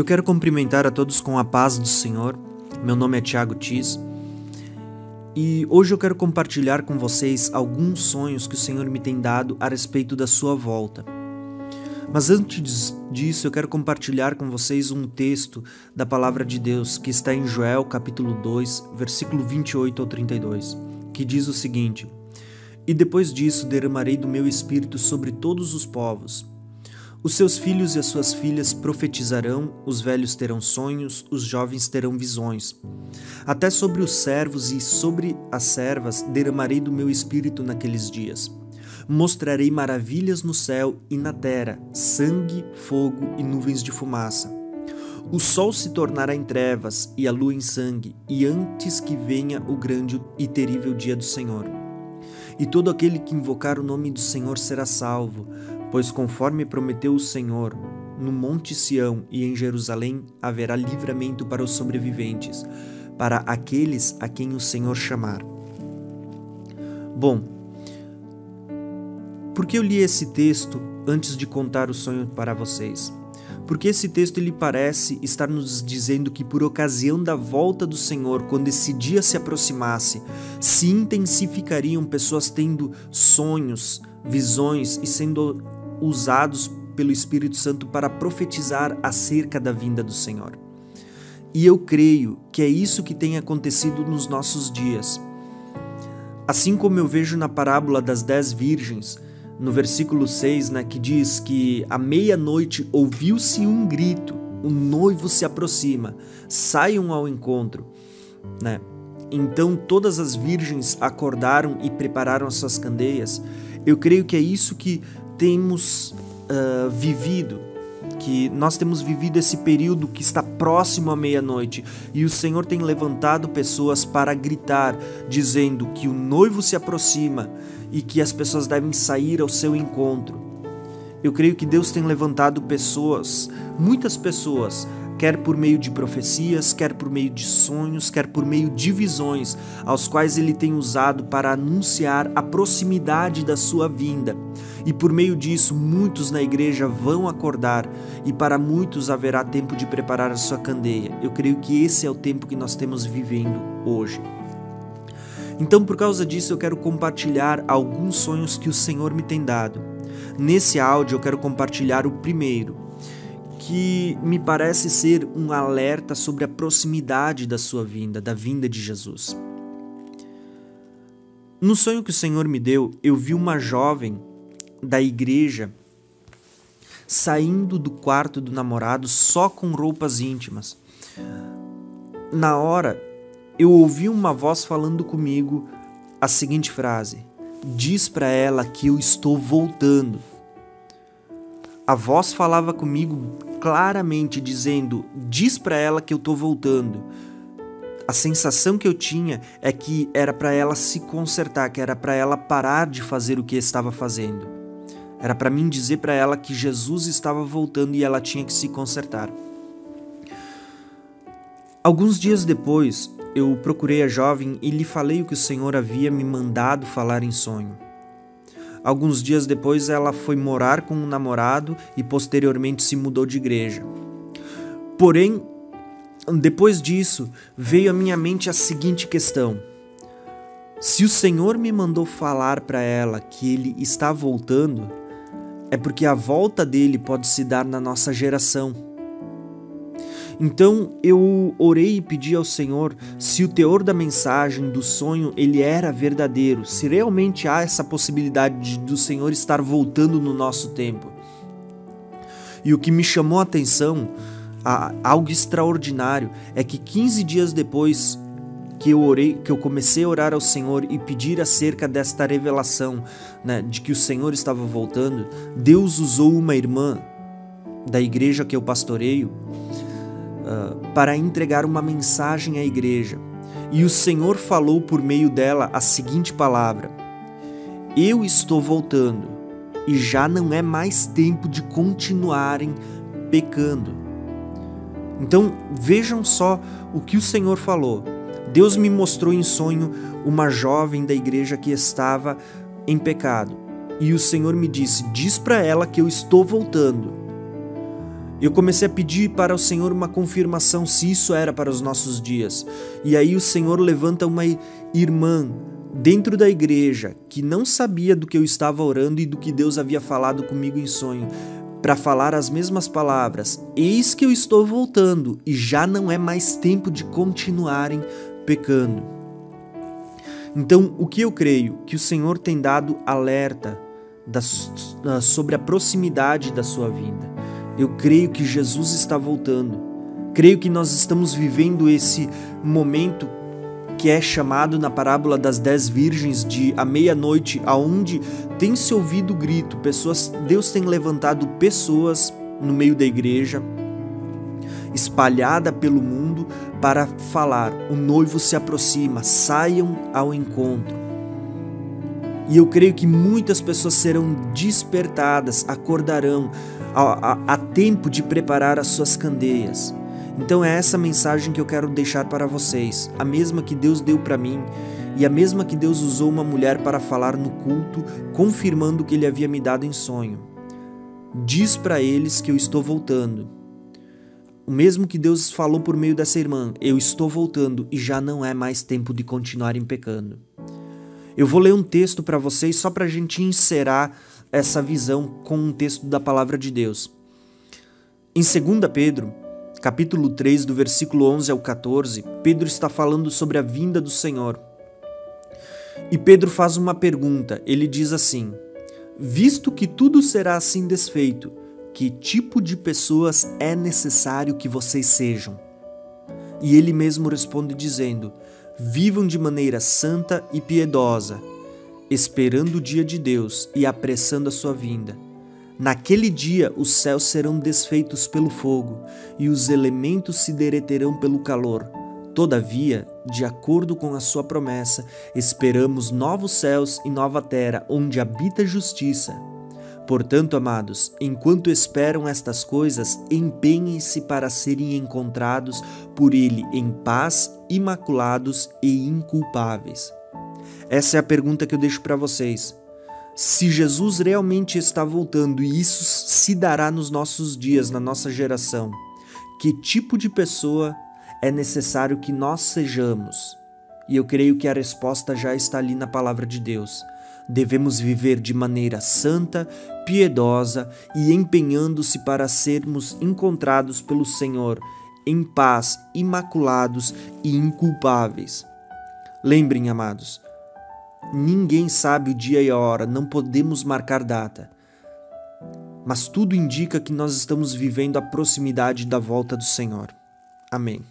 Eu quero cumprimentar a todos com a paz do Senhor. Meu nome é Thiago Tis e hoje eu quero compartilhar com vocês alguns sonhos que o Senhor me tem dado a respeito da sua volta. Mas antes disso, eu quero compartilhar com vocês um texto da Palavra de Deus que está em Joel capítulo 2, versículo 28 ao 32, que diz o seguinte: "E depois disso derramarei do meu espírito sobre todos os povos. Os seus filhos e as suas filhas profetizarão, os velhos terão sonhos, os jovens terão visões. Até sobre os servos e sobre as servas derramarei do meu espírito naqueles dias. Mostrarei maravilhas no céu e na terra, sangue, fogo e nuvens de fumaça. O sol se tornará em trevas e a lua em sangue, e antes que venha o grande e terrível dia do Senhor. E todo aquele que invocar o nome do Senhor será salvo, pois conforme prometeu o Senhor, no Monte Sião e em Jerusalém haverá livramento para os sobreviventes, para aqueles a quem o Senhor chamar." Bom, por que eu li esse texto antes de contar o sonho para vocês? Porque esse texto ele parece estar nos dizendo que por ocasião da volta do Senhor, quando esse dia se aproximasse, se intensificariam pessoas tendo sonhos, visões e sendo usados pelo Espírito Santo para profetizar acerca da vinda do Senhor. E eu creio que é isso que tem acontecido nos nossos dias. Assim como eu vejo na parábola das 10 virgens, no versículo 6, que diz que à meia-noite ouviu-se um grito, o noivo se aproxima, saiam ao encontro. Então todas as virgens acordaram e prepararam as suas candeias. Eu creio que é isso que temos vivido, que nós temos vivido esse período que está próximo à meia-noite, e o Senhor tem levantado pessoas para gritar, dizendo que o noivo se aproxima e que as pessoas devem sair ao seu encontro. Eu creio que Deus tem levantado pessoas, muitas pessoas, quer por meio de profecias, quer por meio de sonhos, quer por meio de visões, aos quais Ele tem usado para anunciar a proximidade da sua vinda. E por meio disso, muitos na igreja vão acordar, e para muitos haverá tempo de preparar a sua candeia. Eu creio que esse é o tempo que nós temos vivendo hoje. Então, por causa disso, eu quero compartilhar alguns sonhos que o Senhor me tem dado. Nesse áudio, eu quero compartilhar o primeiro, que me parece ser um alerta sobre a proximidade da sua vinda, da vinda de Jesus. No sonho que o Senhor me deu, eu vi uma jovem da igreja saindo do quarto do namorado só com roupas íntimas. Na hora, eu ouvi uma voz falando comigo a seguinte frase: "Diz para ela que eu estou voltando." A voz falava comigo claramente dizendo: "Diz para ela que eu estou voltando." A sensação que eu tinha é que era para ela se consertar, que era para ela parar de fazer o que estava fazendo. Era para mim dizer para ela que Jesus estava voltando e ela tinha que se consertar. Alguns dias depois, eu procurei a jovem e lhe falei o que o Senhor havia me mandado falar em sonho. Alguns dias depois, ela foi morar com um namorado e posteriormente se mudou de igreja. Porém, depois disso, veio à minha mente a seguinte questão: se o Senhor me mandou falar para ela que Ele está voltando, é porque a volta dele pode se dar na nossa geração. Então eu orei e pedi ao Senhor se o teor da mensagem, do sonho, ele era verdadeiro, se realmente há essa possibilidade do Senhor estar voltando no nosso tempo. E o que me chamou a atenção, algo extraordinário, é que 15 dias depois que eu comecei a orar ao Senhor e pedir acerca desta revelação, de que o Senhor estava voltando, Deus usou uma irmã da igreja que eu pastoreio para entregar uma mensagem à igreja. E o Senhor falou por meio dela a seguinte palavra: "Eu estou voltando e já não é mais tempo de continuarem pecando." Então vejam só o que o Senhor falou. Deus me mostrou em sonho uma jovem da igreja que estava em pecado. E o Senhor me disse: "Diz para ela que eu estou voltando." Eu comecei a pedir para o Senhor uma confirmação se isso era para os nossos dias. E aí o Senhor levanta uma irmã dentro da igreja que não sabia do que eu estava orando e do que Deus havia falado comigo em sonho, para falar as mesmas palavras: eis que eu estou voltando e já não é mais tempo de continuarem pecando. Então, o que eu creio? Que o Senhor tem dado alerta sobre a proximidade da sua vinda. Eu creio que Jesus está voltando. Creio que nós estamos vivendo esse momento que é chamado na parábola das 10 virgens de a meia-noite, aonde tem se ouvido o grito, Deus tem levantado pessoas no meio da igreja, espalhada pelo mundo, para falar: o noivo se aproxima, saiam ao encontro. E eu creio que muitas pessoas serão despertadas, acordarão a tempo de preparar as suas candeias. Então é essa mensagem que eu quero deixar para vocês, a mesma que Deus deu para mim e a mesma que Deus usou uma mulher para falar no culto, confirmando o que Ele havia me dado em sonho. Diz para eles que eu estou voltando. O mesmo que Deus falou por meio dessa irmã: eu estou voltando e já não é mais tempo de continuarem pecando. Eu vou ler um texto para vocês só para a gente encerrar essa visão com um texto da palavra de Deus. Em 2 Pedro, capítulo 3, do versículo 11 ao 14, Pedro está falando sobre a vinda do Senhor. E Pedro faz uma pergunta, ele diz assim: visto que tudo será assim desfeito, que tipo de pessoas é necessário que vocês sejam? E ele mesmo responde dizendo: vivam de maneira santa e piedosa, esperando o dia de Deus e apressando a sua vinda. Naquele dia os céus serão desfeitos pelo fogo e os elementos se derreterão pelo calor. Todavia, de acordo com a sua promessa, esperamos novos céus e nova terra, onde habita a justiça. Portanto, amados, enquanto esperam estas coisas, empenhem-se para serem encontrados por Ele em paz, imaculados e inculpáveis. Essa é a pergunta que eu deixo para vocês. Se Jesus realmente está voltando e isso se dará nos nossos dias, na nossa geração, que tipo de pessoa é necessário que nós sejamos? E eu creio que a resposta já está ali na palavra de Deus. Devemos viver de maneira santa, piedosa e empenhando-se para sermos encontrados pelo Senhor em paz, imaculados e inculpáveis. Lembrem, amados, ninguém sabe o dia e a hora, não podemos marcar data. Mas tudo indica que nós estamos vivendo a proximidade da volta do Senhor. Amém.